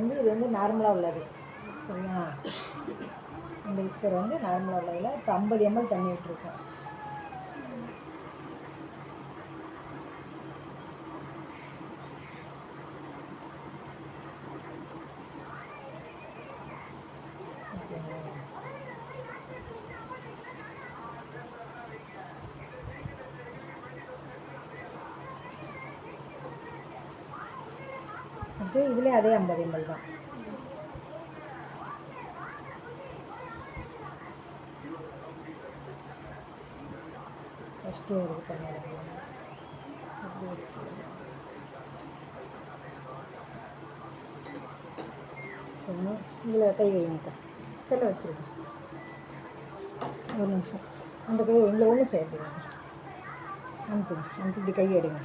இது வந்து நார்மலாக உள்ளது சரியா. இந்த விஸ்கர் வந்து நார்மலாக உள்ளதில் இப்போ 50 ml தண்ணி விட்டுருக்கோம். அடுத்து இதுலேயே அதே 50 ml தான். ஃபஸ்ட்டு இது பண்ணிடலாம். இதில் கை வைங்கக்கா, செல்ல வச்சுருக்கேன் ஒரு நிமிஷம். அந்த கை இதில் ஒன்றும் செய்யறதுங்க, அனுப்புங்க அனுப்பி இப்படி கை எடுங்க.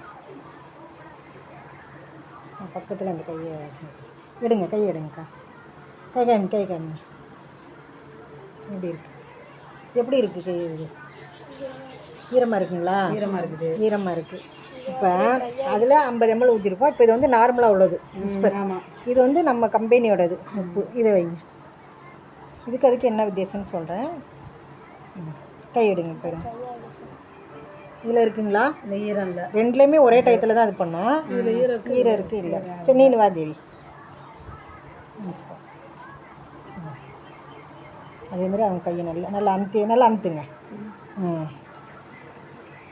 பக்கத்தில் அந்த கையை எடுங்க, கை எடுங்கக்கா. கை காமிங்க எப்படி இருக்குது, எப்படி இருக்குது கை? இது ஈரமாக இருக்குங்களா? ஈரமாக இருக்குது, ஈரமாக இருக்குது. இப்போ அதில் 50 ml ஊற்றிருக்கோம். இப்போ இது வந்து நார்மலாக உள்ளது விஸ்பர். இது வந்து நம்ம கம்பெனியோடது உப்பு. இதை வைங்க. அதுக்கு என்ன வித்தியாசம்னு சொல்கிறேன். கை எடுங்க, இப்போ எடுங்க. இதில் இருக்குங்களா? இந்த ஈரம் இல்லை, ரெண்டுலேயுமே ஒரே டயத்தில் தான் இது பண்ணோம். ஈரம் இருக்குது இல்லை. சரி நீனு வா தேவி. அதேமாதிரி அவங்க கையை நல்லா அமுத்துங்க.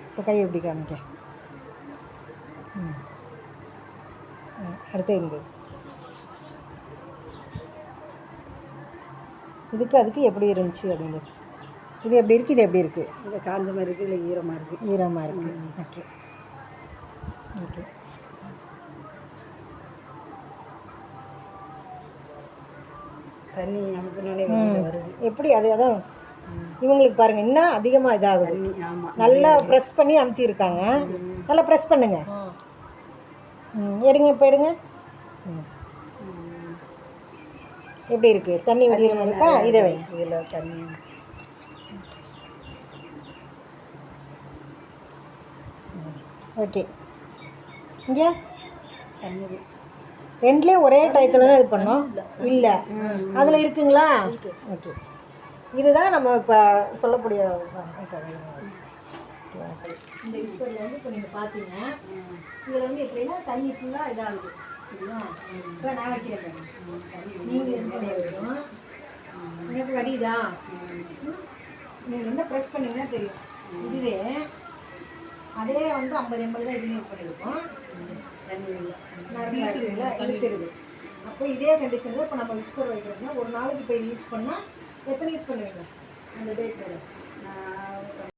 இப்போ கையை எப்படி காமிக்க. அடுத்து இருந்தது அதுக்கு எப்படி இருந்துச்சு அப்படின்றது. இது எப்படி இருக்குது, இது எப்படி இருக்குது? இது காஞ்ச மாதிரி இருக்குது, இல்லை ஈரமாக இருக்குது? ஈரமாக இருக்குது. Okay okay. தண்ணி அமுக்கினாலே வருது. எப்படி அது? அதான் இவங்களுக்கு பாருங்கள், இன்னும் அதிகமாக இதாகுது. நல்லா ப்ரெஸ் பண்ணி அமுத்தியிருக்காங்க. நல்லா ப்ரெஸ் பண்ணுங்க. எடுங்க, இப்போ எடுங்க. எப்படி இருக்குது? தண்ணி வடிகிற மாதிரி இருக்கா? இதை வை. இதில் தண்ணி ஓகே. இங்கே தண்ணி ரெண்டுலேயும் ஒரே டயத்தில் தான் இது பண்ணோம். இல்லை அதில் இருக்குங்களா? ஓகே. இதுதான் நம்ம இப்போ சொல்லக்கூடிய இந்த விஸ்கரில் வந்து இப்போ நீங்கள் பார்த்தீங்க. இதில் வந்து எப்படின்னா தண்ணி ஃபுல்லாக இதாகுது சரிங்களா. இப்போ நான் வைக்கிறேன், நீங்கள் இருக்கிற வரைக்கும் எனக்கு வடிதா. நீங்கள் என்ன ப்ரெஸ் பண்ணிங்கன்னா தெரியும். இதுவே அதே வந்து 50 ml தான் இதுலேயும் பண்ணியிருக்கோம். நார்மலாக இருக்குதுல்ல, இழுத்துருது. அப்போ இதே கண்டிஷனில் இப்போ நம்ம விஸ்கர் வைக்கிறோம்னா ஒரு நாளைக்கு இப்போ இது யூஸ் பண்ணால் எத்தனை யூஸ் பண்ணுவீங்க அந்த டேட்டோட?